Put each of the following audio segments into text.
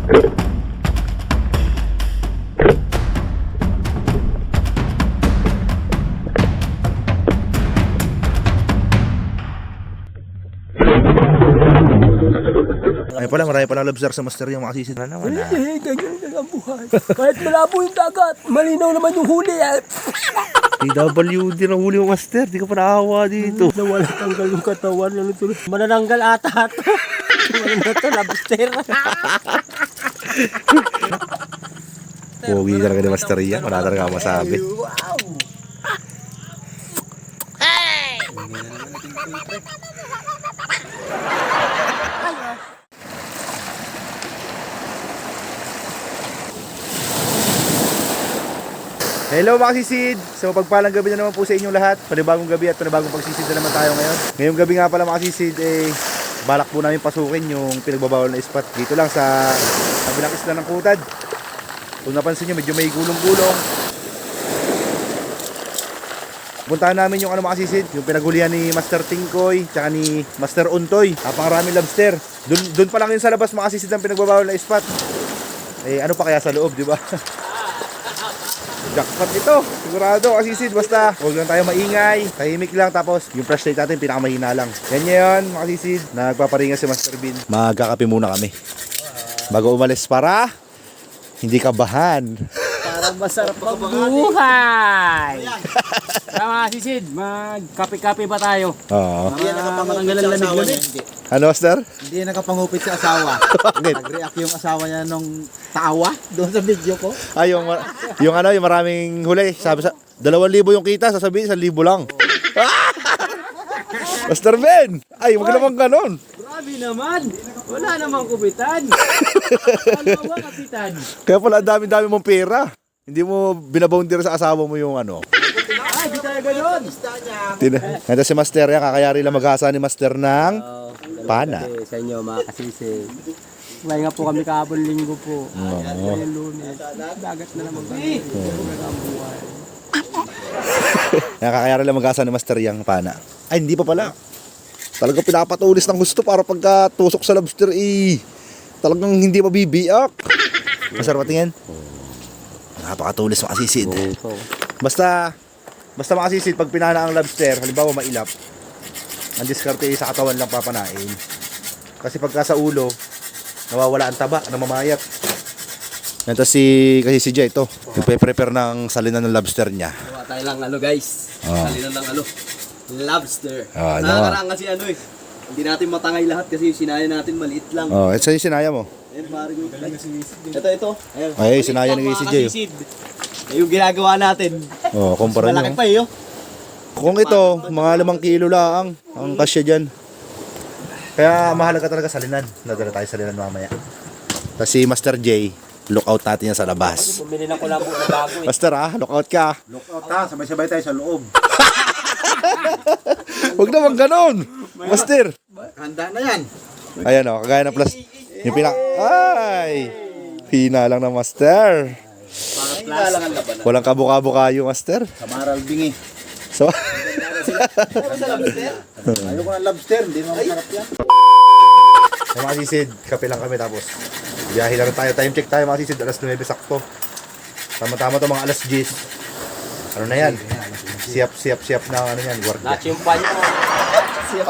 Ay pala, marami pala lobster sa master yung makasisid na naman. Ganyan lang ang buhay. Kahit malabo yung dagat, malinaw naman yung huli. PWD na huli yung master, di ka pa nakahawa dito. Nawala tanggal yung katawan. Manananggal ata ito. Ano ito, lobster. Pogi talaga ni Master Ian, wala talaga masabi. Wow! Hello mga sisid! So pagpalang gabi na naman po sa inyong lahat. Panibagong gabi at panibagong pagsisid na naman tayo ngayon. Ngayong gabi nga pala mga sisid, balak po namin pasukin yung pinagbabawal na spot dito lang sa kabilang isla ng Kutad. Kung napansin nyo, medyo may gulong-gulong. Puntahan namin yung mga sisid, yung pinaghulihan ni Master Tingkoy tsaka ni Master Untoy. Napakaraming lobster. Doon pa lang yun sa labas mga sisid ang pinagbabawal na spot. Ano pa kaya sa loob, di ba? Jackpot ito, sigurado kasisid. Basta huwag lang tayo maingay, tahimik lang. Tapos yung flashlight natin pinakamahina lang. Yan ngayon mga kasisid, nagpaparinga si Master Bin. Magkakape muna kami bago umalis para hindi kabahan. Parang masarap ang buhay. Tama sisid, magkape-kape ba tayo? Oo. Hindi yan nakapangupit sa asawa niya. Ano Master? Hindi yan nakapangupit sa asawa. Bakit? Nag-react yung asawa niya nung tawa doon sa video ko. Ay, yung maraming huli. Sabi sa 2,000 yung kita, sasabihin 1,000 lang. Master Ben! Ay, wag naman ganon. Grabe naman. Wala namang kupitan. Ano ba kapitan? Kaya pala ang dami-dami mong pera. Hindi mo binaboundary sa asawa mo yung ano. Ay, di tayo ganun. Ito si Master yan, kakayari lang maghasa ni Master ng pana. Sa inyo mga kasisi. May nga po kami kahapon linggo po. Ngayong Lunes. Dagat na naman kami. Ang buhay. Kakayari lang maghasa ni Master yung pana. Ay, hindi pa pala. Talagang pinapatulis ng gusto para pagka tusok sa lobster talagang hindi mabibiyak. Masarap tingin. Napakatulis makasisid. Basta makasisid pag pinana ang lobster, halimbawa mailap, ang diskarte sa katawan lang papanain. Kasi pagka sa ulo, nawawala ang taba, namamayat. Ito kasi si Jay ito, nagpe-prepare ng salinan ng lobster niya. Gawa tayo lang guys. Salinan lang lobster. Nakakaraan kasi hindi natin matangay lahat kasi yung sinaya natin maliit lang. Ito yung sinaya mo. Ayun, parang ito. Ayun. Ay, sinaya ni si Jay. Yung ginagawa natin. Kumpara Malaki nyo. pa yun. Kung ito, mga 5 kilo lang ang kasya dyan. Kaya mahalaga talaga salinan. Nadala tayo salinan mamaya. Kasi Master J, lookout natin yan sa labas. Bumili na ko lang po na bago Master lookout ka. Lookout ha, sabay-sabay tayo sa loob. Huwag naman ganon. Master. Handa na yan. Ayan kagaya ng plus. Yung ay! Hina lang ng Master. Hina lang ang labanan. Walang kabuka-buka kayo, Master. Sa Maral Bingi. So, Ayoko ng lobster, hindi naman masarap yan. so mga sisid, kape lang kami tapos biyahe na rin tayo. Time check tayo mga sisid, alas 9 sakto. Tama-tama to mga alas 10. Ano na yan? Siap na ano yan, guardia. Nachimpan nyo.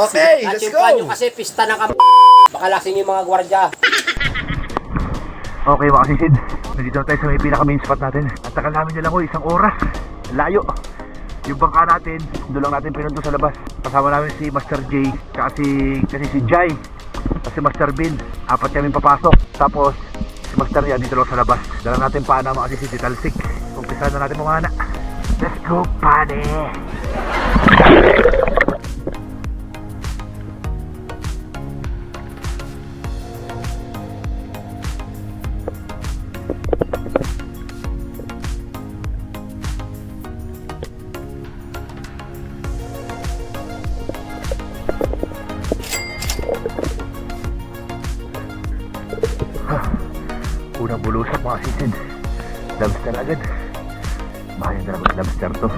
Okay, let's go! Nachimpan nyo kasi pista na kami. Baka lasing yung mga gwardya. Okay mga sisid, nandito na tayo sa may pinaka-main spot natin. At takal namin nila ko 1 oras. Layo. Yung bangka natin, doon lang natin pinunto sa labas. Kasama namin si Master J, kasi si Jai, kasi Master Bin. 4 kami papasok. Tapos si Master yan dito lang sa labas. Dalang natin paana mga sisid, Talsik. Umpisa na natin pumana. Let's go, pane! Unang bulusok mga sisid. Lobster agad. Mahal na naman lobster to.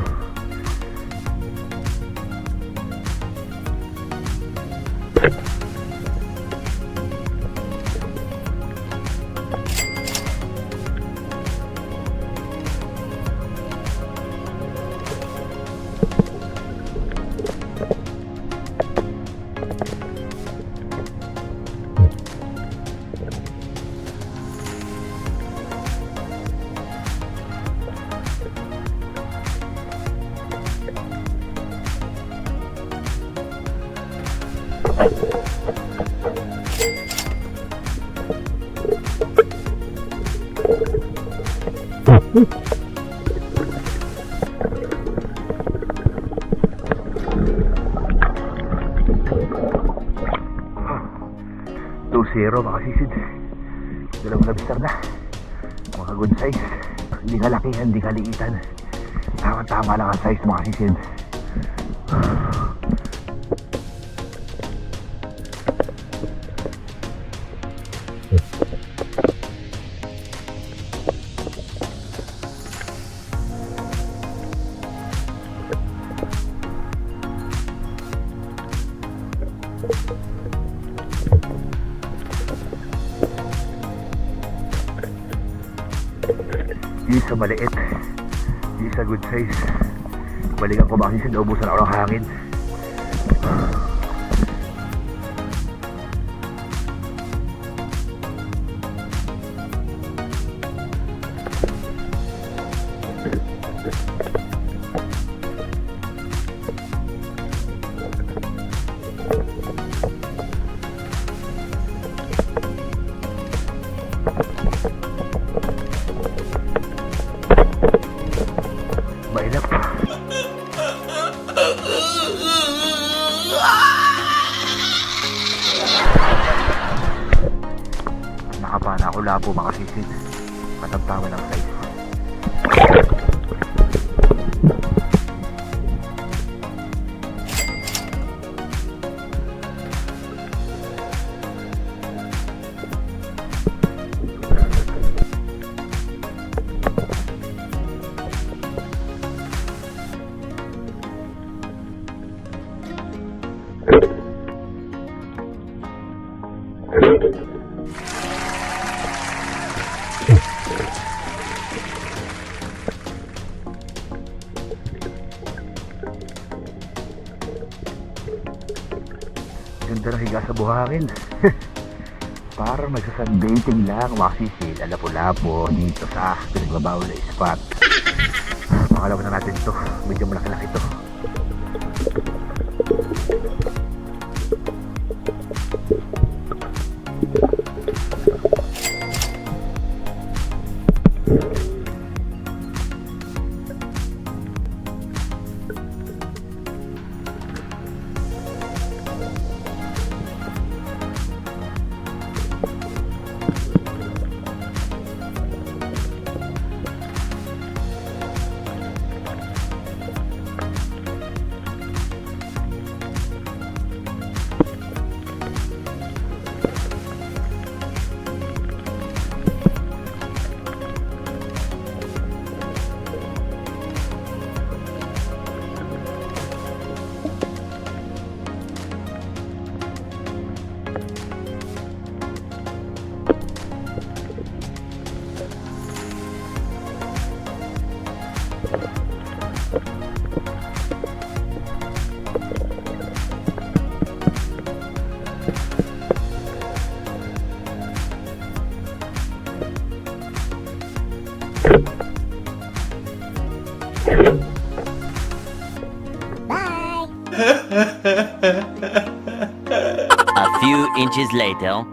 Zero mga sisid. Dalawang nabisar na. Mga good size. Hindi kalakihan, hindi kaliitan. Tama lang ang size mga sisid. Isa maliit, isa good size. Balikan ko mga sisid, naubusan ako ng hangin. Mahirap. Nakapana ako labo mga sisid. Katamtaman ang size. Ganda ng higa sa buhangin. Parang nagsasunbathing lang mga sisid. Alapo-lapo dito sa pinagbabaw na spot. Pakalawan na natin ito. Medyo malaki-laki ito. A few inches later.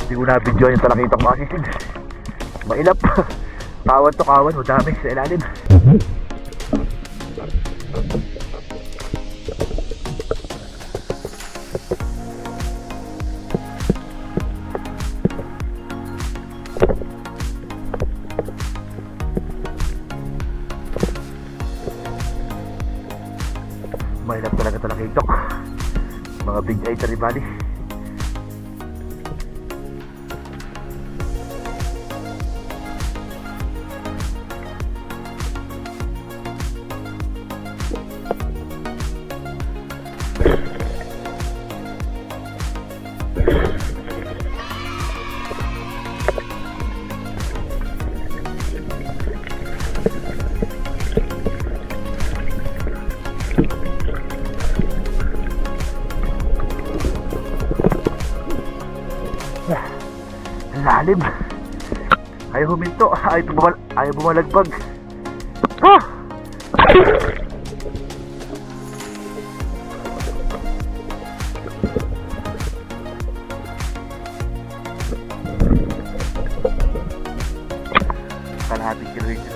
Hindi ko na-video yung talakitang mga sisid. Mailap. Kawan to kawan, madami sa ilalim. Mailap talaga talakitok. Mga big eye taribali. Lalim. Ayaw huminto. Ayaw bumalagbag. Ah!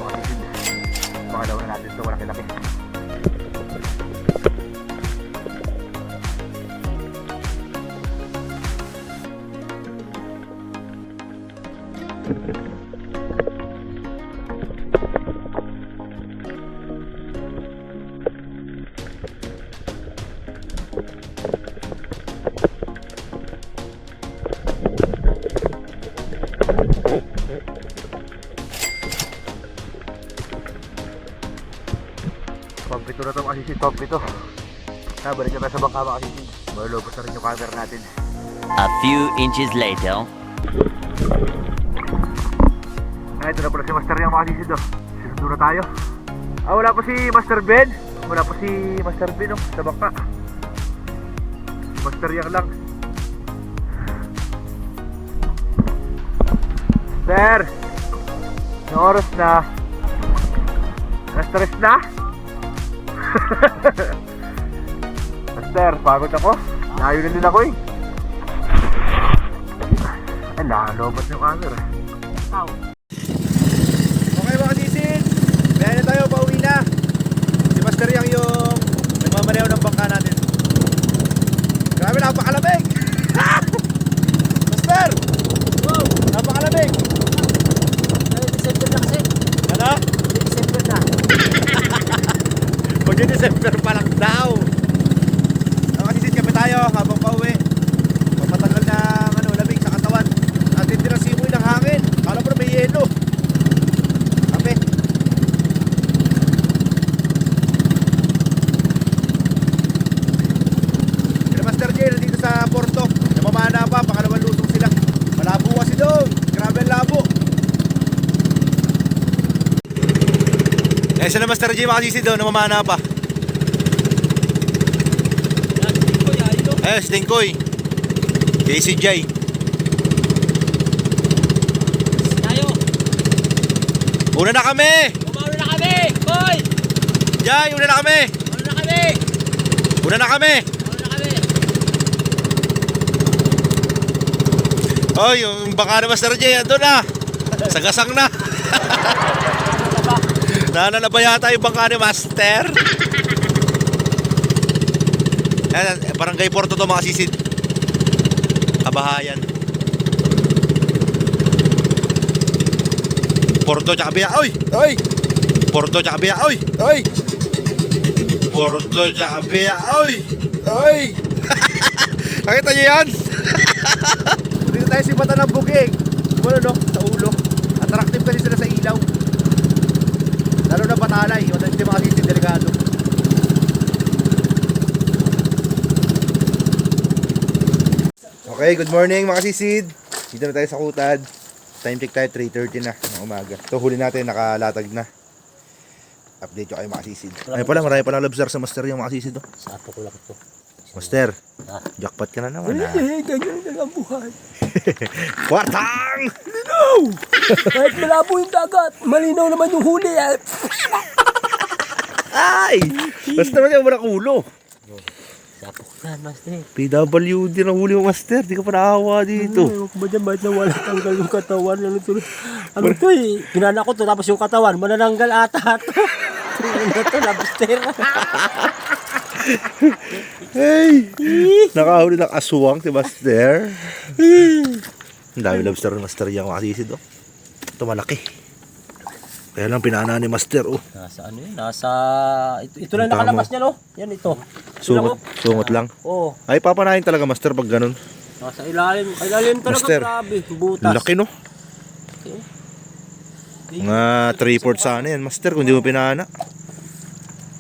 mga sisid. Pangalawa na natin ito, malaki-laki. Pagpito na ito mga sisid, pagpito. Balik na tayo sa bangka mga sisid. Malulobos na rin yung camera natin. A few inches later. Ito na pala si Master Yang mga sisid. Sinundo na tayo. Wala pa si Master Ben. Wala pa si Master Ben sa bangka. Si Master Yang lang. Master! Anong oras na? Na-stress na? Master, pagod ako. Layo na din ako eh. Ay, lalobat yung camera. Okay mga sisid, biyahe na tayo, pauwi na. Si Master Yang yung nagmamaneho ng bangka natin. Grabe, napakalamig. Master! Wow, napakalamig. December na kasi. Ano? December na. Mag-December pa lang daw. Mga sisid, kape tayo habang pauwi. Mapatagal na lamig sa katawan. Atin din ang simoy ng hangin. Kala mo na may yelo. Kape. Sila Master J nandito sa Porto. Namamana pa, pangalawang lusong sila. Malabo kasi doon. Grabe ang labo. Sila Master J mga sisid doon, namamana pa. Stingkoy. JCJ. Tayo. Una na kami! Umauna na kami! Boy! Jay, una na kami! Umauna na kami! Una na kami! Umauna na kami! Oh, yung baka na Master J, ando na! Sagasang na! Nananaba yata yung bangka ni Master. Barangay Porto to mga sisid. Kabahayan. Porto tsaka Biya. Oy! Oy! Porto tsaka Biya. Oy! Oy! Porto tsaka Biya. Oy! Oy! Nakita niyo yan? Dito tayo si Mata ng Buging. Wala no? Sa ulo. Attractive kasi sila sa ilaw. Lalo na patalay. Hindi mga sisid, delikado. Okay, good morning mga sisid. Dito na tayo sa Kutad. Time check tayo, 3:30 na ng umaga. Ito huli natin, nakalatag na. Update ko kayo mga sisid. Ay pala, marami palang lobster sa Master yung mga sisid. Sa apo ko lang ito. Master, jackpot ka na naman ha. Ganyan na lang buhay. Kwartang! Malinaw! Kahit malabo yung dagat, malinaw naman yung huli. Ay! Basta naman yung walang ulo. Sa apo ko yan, Master. PWD na huli mo Master, di ka pa nakawa dito. Ano ba dyan, bakit nawala tanggal yung katawan? Ano to eh? Kinana ko to, tapos yung katawan, manananggal ata to. Ano to, lobster? Hey! Nakahuli ng aswang si Master. Ang dami lobster ni Master yung mga sisid. Oh. Ito malaki. Kaya lang pinana ni Master. Oh. Nasa ano yun? Nasa... Ito lang nakalabas niya, no? Yan, ito. Sungot lang. Oo. Ay, papanahin talaga Master pag ganun. Nasa ilalim. Ilalim talaga, Master, grabe. Butas. Laki no? Mga 3/4 sana yan Master kung di mo pinana.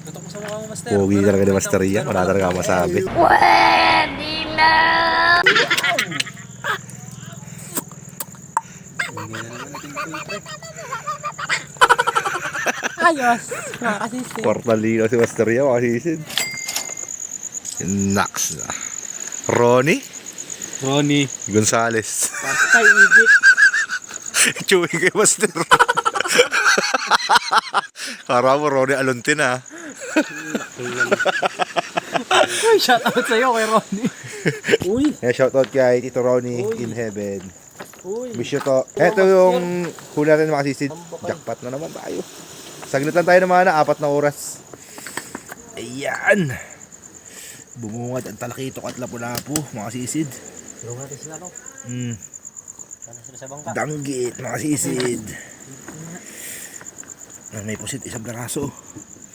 Ito ko sa mga Master. Pogi talaga ni Master yan. Wala talaga masabi. Pwede na! Ayos. Nakakasisi. Kwartalino si Master yan. Makasisid. Nax na. Ronnie Gonzales. Patay, igit. Chewy kay Master. Kara mo Ronnie Alontin ha. Shout out sa'yo kay Ronnie. Uy. Yeah, shoutout kay Tito Ronnie in heaven. Uy. Bisyo to. Ito yung huli natin mga sisid. Jackpot na naman tayo. Saglit lang tayo naman na 4 na oras. Ayan. Bumungad ang talakitok at lapu-lapu mga sisid. Tulungan natin sila, no? Sana sila sa bangka. Danggit mga sisid. May pusit, isang peraso.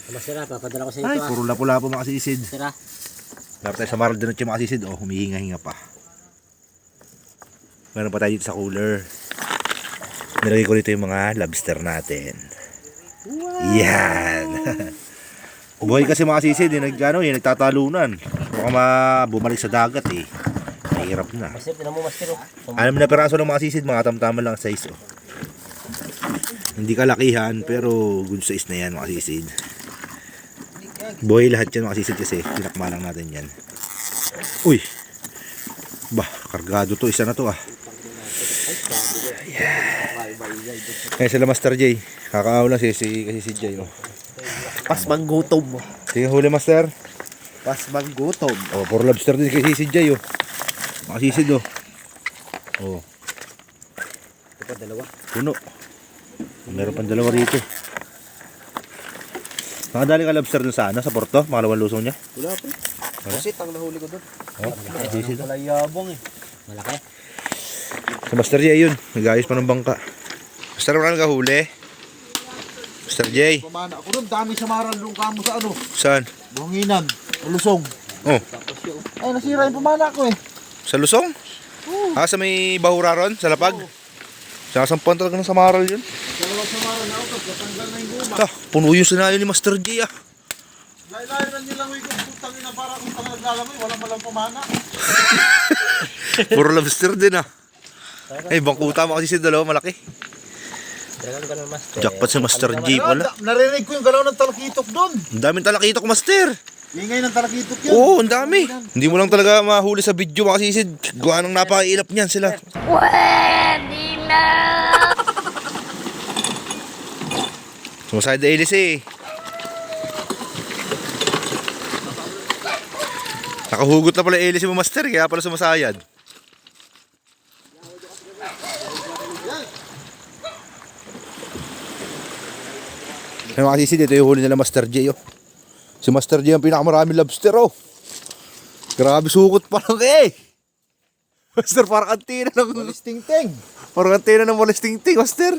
Masira, papadala ko sa Ay, ito. puro lapu-lapu mga sisid. Masira. Dapat tayo sa Maral Diretso mga sisid. Oh, humihinga-hinga pa. Meron pa tayo dito sa cooler. Nilagay ko dito yung mga lobster natin. Yan. Buhay kasi mga sisid, yung nagtatalunan. Baka bumalik sa dagat eh. Mahirap na. Master, tinan mo, master. Oh. Alam na peraso ng mga sisid, mga tamtama lang size. Oh. Hindi kalakihan, pero good size na yan mga sisid. Buhay lahat yan mga sisid kasi tinakma lang natin yan. Uy! Bah, kargado to. Isa na to ah. Kaya sila Master J. Kakaaw lang kasi si J. Oh. Pasmang gutom mo. Sige huli Master. Pasmang gutom. Oh, puro lobster din kasi si J. Oh. Makasisid oh. Oh. Ito pa, dalawa. Puno. Meron pang dalawa rito. Nakadali ka lobster dun sa ano? Sa Porto? Makalawang lusong niya? Wala pa. Pusit ang nahuli ko doon. Oh, makasisid oh. Wala yabong eh. Malaki. Sa Master J ayun. Nag-ayos pa ng bangka. Master, wala nagahuli? Master J. Pamana ako doon. Dami sa Maral doon kamo sa ano. Saan? Buhanginan. Lusong. Oh, Ay, nasira yung pamana ko eh. sa Lusong? Ah, sa may bahura ron? Sa Lapag? Sinasampuan talaga ng Samaral yun. Dalawang sa Maral na ako. Katanggal na yung guma. Ta, puno yung sinayo ni Master J ah. Lain-lain nilang wig kong putang ina para kung tangang naglalamay. Walang malang pamana. Puro lobster din ah. Ay, bangkuta mo kasi si dalawa malaki. Talagang ganun, master. Jackpot si Master J pala. Narinig ko yung galaw ng talakitok doon. Ang daming talakitok, Master. Ingay ng talakitok yun. Oo, ang dami. Hindi mo lang talaga mahuli sa video mga sisid. Gawa ng napakailap niyan sila. Pwede na! Sumasayad na ilis eh. Nakahugot na pala ilis mo, Master. Kaya pala sumasayad. Ay mga sisid, ito yung huli nila Master J oh. Si Master J ang pinakamaraming lobster oh. Grabe sukot pa lang eh. Master, parang kantina ng... Ting-ting. Parang kantina ng walis ting-ting, Master.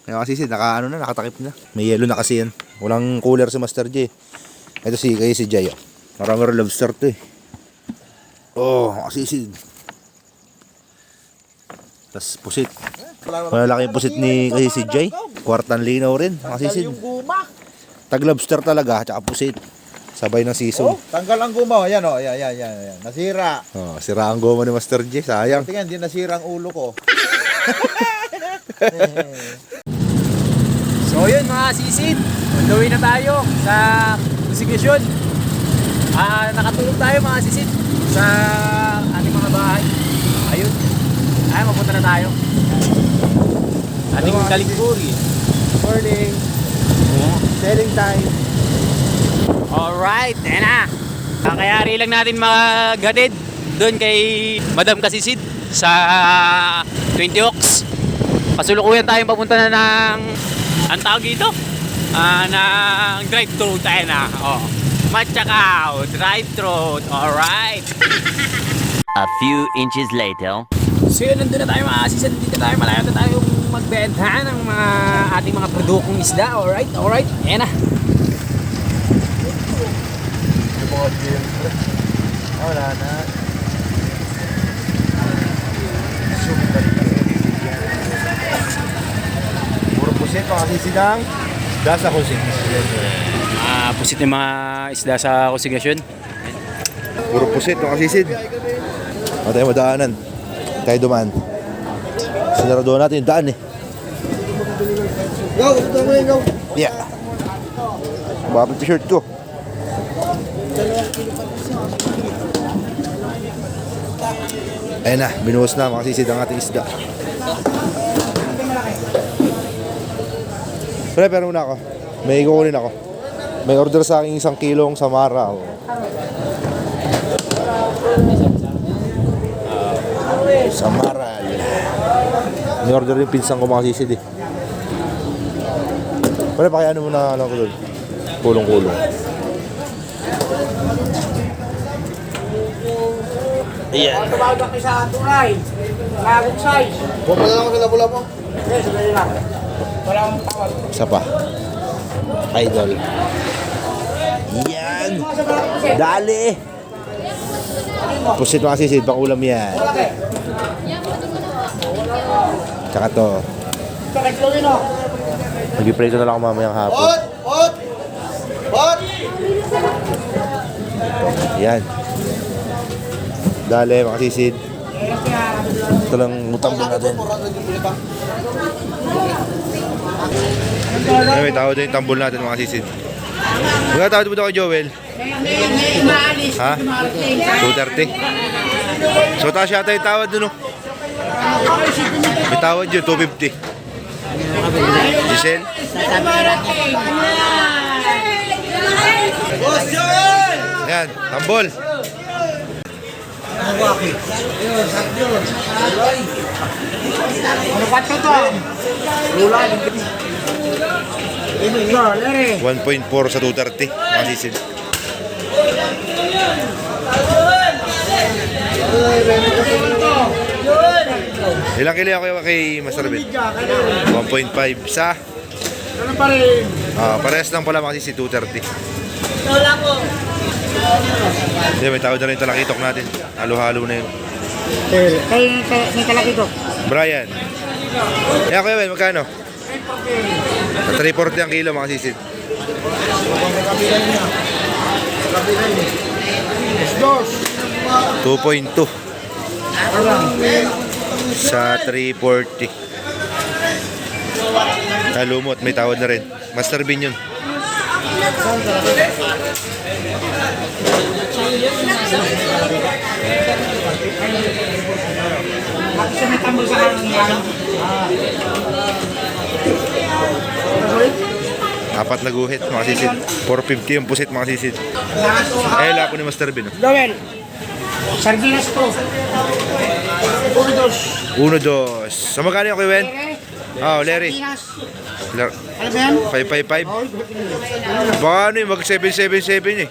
Ay mga sisid, nakatakip na. May yellow na kasi yan. Walang cooler si Master J. Ito si J oh. Marami rin lobster to eh. Oh, mga sisid. Tapos pusit. Malaki yung pusit ni kasi si J. Kwartan linaw rin, mga sisid. Yung guma. Tag-lobster talaga, tsaka pusit. Sabay ng season. Oh, tanggal ang guma. Ayan oh. Ayan. Nasira. Oh, sira ang goma ni Master J, sayang. Tingnan, hindi nasira ang ulo ko. So yun mga sisid, on the way na tayo sa konsignasyon. Nakatulog tayo mga sisid sa ating mga bahay. Ayun, mapunta na tayo. Ating kaligpuri. Morning. Selling time. Alright, ayan na. Kakayari lang natin maghatid doon kay Madam Kasisid sa 20 Oaks. Pasulukuyan tayong papunta na ng ang tawag dito ng drive-thru tayo na. Machakaw, drive-thru. Alright. A few inches later. So yun, nandun na tayo mga asisan. Dito tayo, malayo na tayo magbenta ng mga ating mga produktong isda. Alright. Ayan na. Wala na. Puro pusit mga sisidang. Dasa kusik. Pusit yung mga isda sa konsignasyon. Puro pusit, mga sisid. Ano tayo madaanan? Tayo dumaan. Sinaraduhan natin yung daan eh. Go! Go! Yeah. Bakit t-shirt ko? Ayan na, binuhos na mga sisid ang ating isda. Pero muna ako. May kukunin ako. May order sa akin 1 kilong samara. Samaral. Ni-order yung pinsan ko mga sisid eh. Pwede pakiano mo na ano ko doon. Kulong-kulong. Ayan. Tumawag ka sa tunay. Bagong size. Huwag pa na lang sila pula mo. Okay, sandali lang. Wala akong tawag. Isa pa. Idol. Yan. Dali. Pusit mga sisid, pang ulam yan. Tsaka to. Bakit gawin o? Mag-i-prito na lang ako mamayang hapon. Bot! Yan. Dali mga sisid. Ito lang utang din natin. Ay, may tawad din yung tambol natin mga sisid. Mga tawad mo daw kay Joel. Ha? 230. So taas yata yung tawad dun, oh. May tawad yun, 250. Giselle? Boss Joel! Yan, tambol. Ano pa ito to? Lulan. 1.4 sa 230. Mga sisid. Ilang kilo ako kay Master Ben? 1.5 sa... Ano pa rin? Parehas lang pala mga sisid, 230. Hindi, may tawad na rin talakitok natin. Halo-halo na yun. Kaya may talaki ito. Brian. Yan Kuya Ben, magkano? 340 ang kilo mga sisid. Dos. 2.2 sa 340. Lumot, may tawad na rin. Master Bean yun. Bakit siya may tambol sa kanan niya? Apat na guhit mga sisid. 450 yung pusit mga sisid. Ay, wala po ni Master Bean. Oh. Joel. Sardinas po. Dos. 1-2. Sa magkano yung Kuya Ben? Larry. Sardinas. Lar- Ano ba yan? 555. Baka ano yun, mag 777 eh.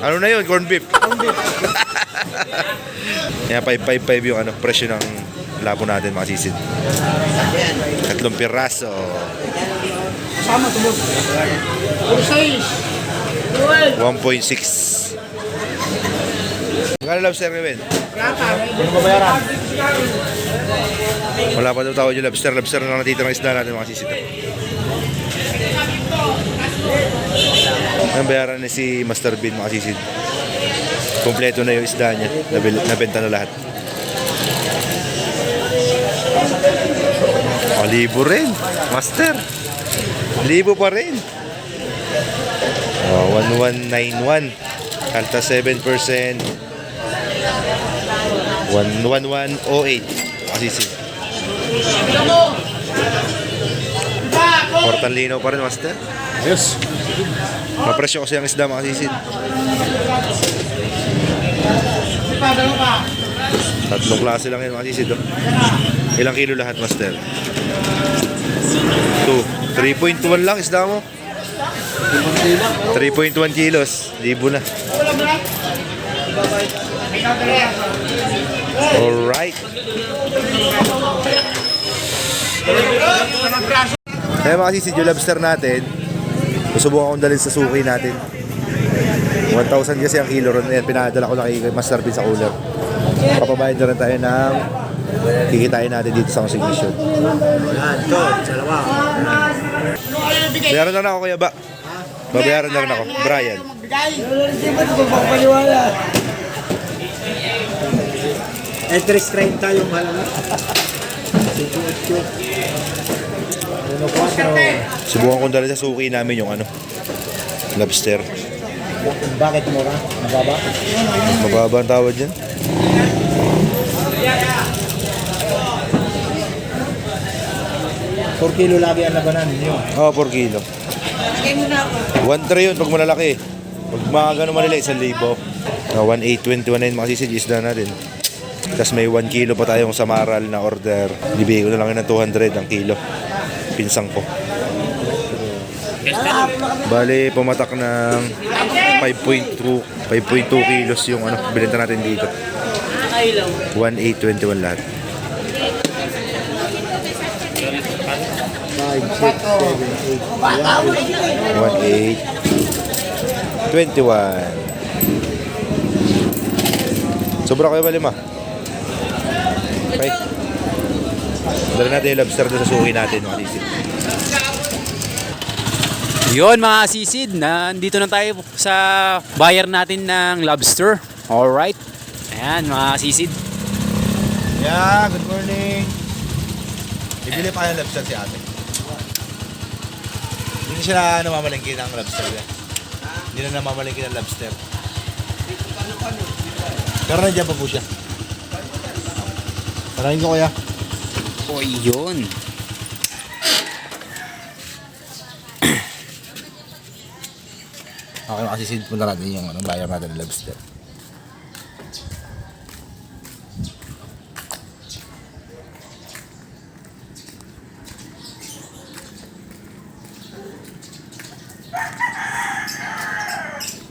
Ano na yun? Corn beef. Yan, 555 yung presyo ng labo natin mga sisid. 3 piraso. Kasama ito, boss. 6. 1.6. Magkano lobster Kuya Ben? Wala pa daw tawad yung lobster. Lobster na lang natitira ng isda natin mga sisid. Ang bayaran ni si Master Bean mga sisid. Kompleto na yung isda niya. Nabenta na lahat. Libo rin. Master. Libo pa rin. 1191. Kalta 7%. 11108. Asisid. Portan linaw pa rin, Master. Yes. Mapresyo kasi ang isda, mga sisid. Tatlong klase lang yun, mga sisid. Oh. Ilang kilo lahat, Master? 3.1 lang isda mo. 3.1 kilos. Libo na. Alright. Kaya mga sisid, yung lobster natin, susubukan kong dalhin sa suki natin. 1,000 kasi ang kilo ron. Ayan, pinadala ko na kay Master Bean sa cooler. Papabayad na rin tayo ng kikitain natin dito sa consignation. Yan, ito. Salawa. Bayaran na rin ako, Kuya Ba. Babayaran na rin ako. Brian. Hindi ba ito magpapaliwala? Entries 30 yung mahal na. Subukan kong dalhin sa suki namin yung lobster. Bakit mura? Mababa? Mababa ang tawad dyan. $4 kilo lagi ang labanan ninyo. 4 kilo. 1 tray yun pag malalaki. Pag mga ganun maliliit, 1,000. 1,821 mga sisid, isda natin. Tapos may 1 kilo pa tayong samaral na order. Bibigay ko na lang yun ng 200 ang kilo. Pinsang ko. Bale, pumatak ng 5.2 kilos yung ano, binenta natin dito. 1,821 lahat. 1,821. Sobra kayo ba 5? Okay. Dala natin yung lobster doon sa suki natin, mga sisid. Yun mga sisid, nandito na tayo sa buyer natin ng lobster. Alright. Ayan mga sisid. Yeah, good morning. Bibili pa yung lobster si ate. Hindi siya namamalengke ng lobster. Hindi na namamalengke ng lobster. Pero nandiyan pa po siya. Parahin ko kuya. O yun. Okay, makasisid punta natin yung buyer natin ng lobster.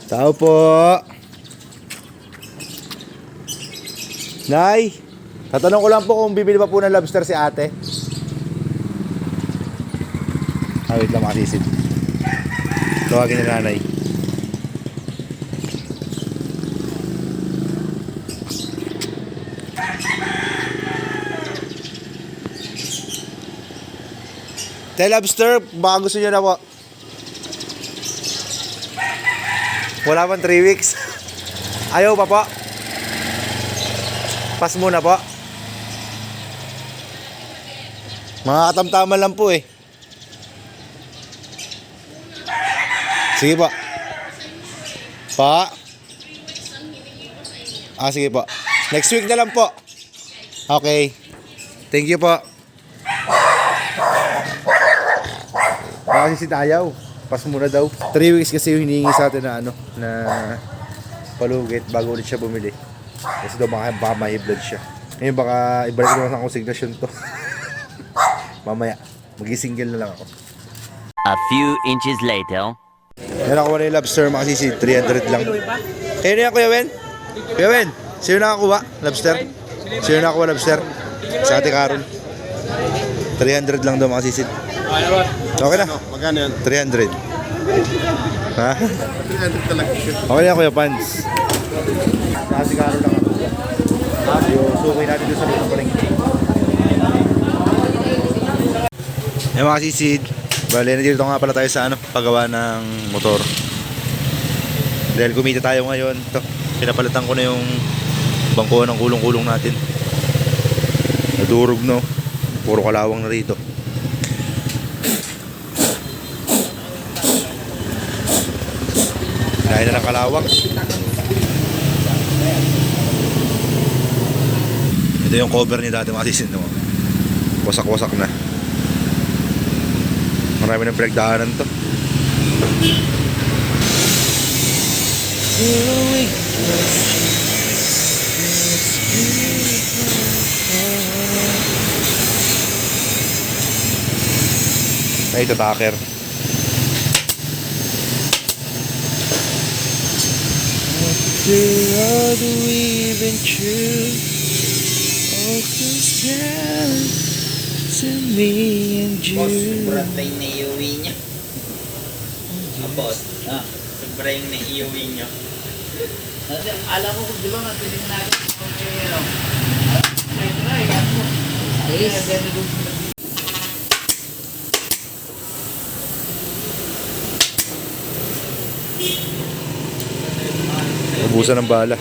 Tao po. Nay, tatanong ko lang po kung bibili pa po ng lobster si ate. Wait lang makasisid. Tawagin na nanay. Tay lobster, baka gusto nyo na po. Wala pang 3 weeks. Ayaw pa po. Pas muna po. Mga katamtaman lang po eh. Sige po. Pa. Sige po. Next week na lang po. Okay. Thank you po. Kasi si Tayaw, pas muna daw. 3 weeks kasi yung hinihingi sa atin na na palugit bago ulit siya bumili. Kasi daw baka may blood siya. Ngayon baka ibalik ko naman sa consignation to. Mamaya, mag-single na lang ako. A few inches later. Yan ako na yung lobster, makasisi, 300 lang. Kayo na yan, Kuya Wen? Kuya Wen, sino nakakuha? Lobster? Sino nakakuha lobster? Sa Ate Carol. 300 lang daw makasisi. Okay na. Magkano yan? 300. Ha? 300 talaga siya. Okay na Kuya Pans. Kasi Carol lang ako. Yung sukay natin doon sa lutang paling. Eh mga sisid, bali nandito nga pala tayo sa paggawa ng motor. Dahil kumita tayo ngayon, ito, pinapalitan ko na yung bangko ng kulong-kulong natin. Nadurog no, puro kalawang na rito. Kinain na ng kalawang. Ito yung cover ni dati mga sisid, no? Wasak-wasak na. Marami ng pinagdaanan to. Ay, ito taker. After all that we've been through, all comes down to me and you. Sobra yung naiuwi niya. Boss, sobra yung naiuwi niya. Alam mo, di ba matiling natin kung Ubusan ng bala.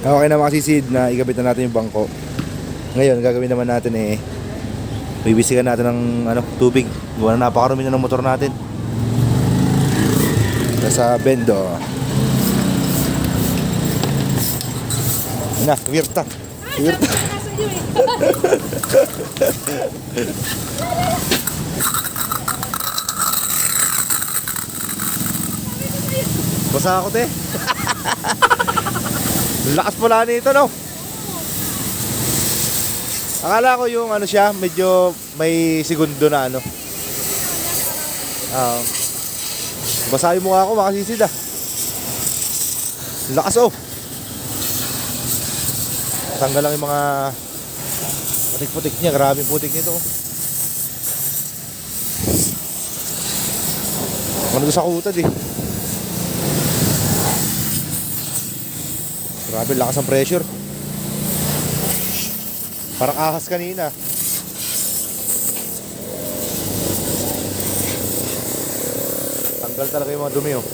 Okay na mga sisid na ikabit na natin yung bangko. Ngayon, gagawin naman natin bibisigan natin ng tubig. Gawa na napakarumi na ng motor natin. Nasa bendo. Na, wirta. Wirta. Basa ako, te. Lakas pala nito, no? Akala ko yung siya, medyo may segundo na basa yung mukha ko, makasisid ah. Lakas oh. Tanggal lang yung mga putik-putik niya, grabe putik nito oh. Ano sa kutad eh. Grabe, lakas ang pressure. Parang ahas kanina. Tanggal talaga yung mga dumi oh.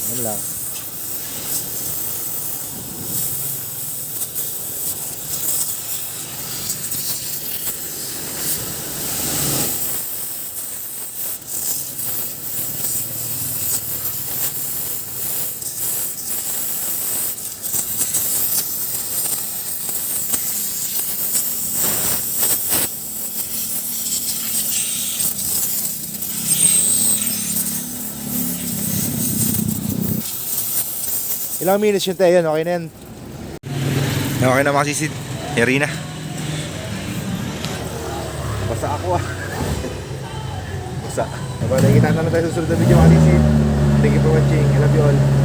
Yan lang. Ilang minutes yun tayo, okay na yan. Okay na makasisid. Yari na. Basa ako ah. Basa. Diba, nakikita na tayo sa susunod na video makasisid. Thank you for watching. I love you all.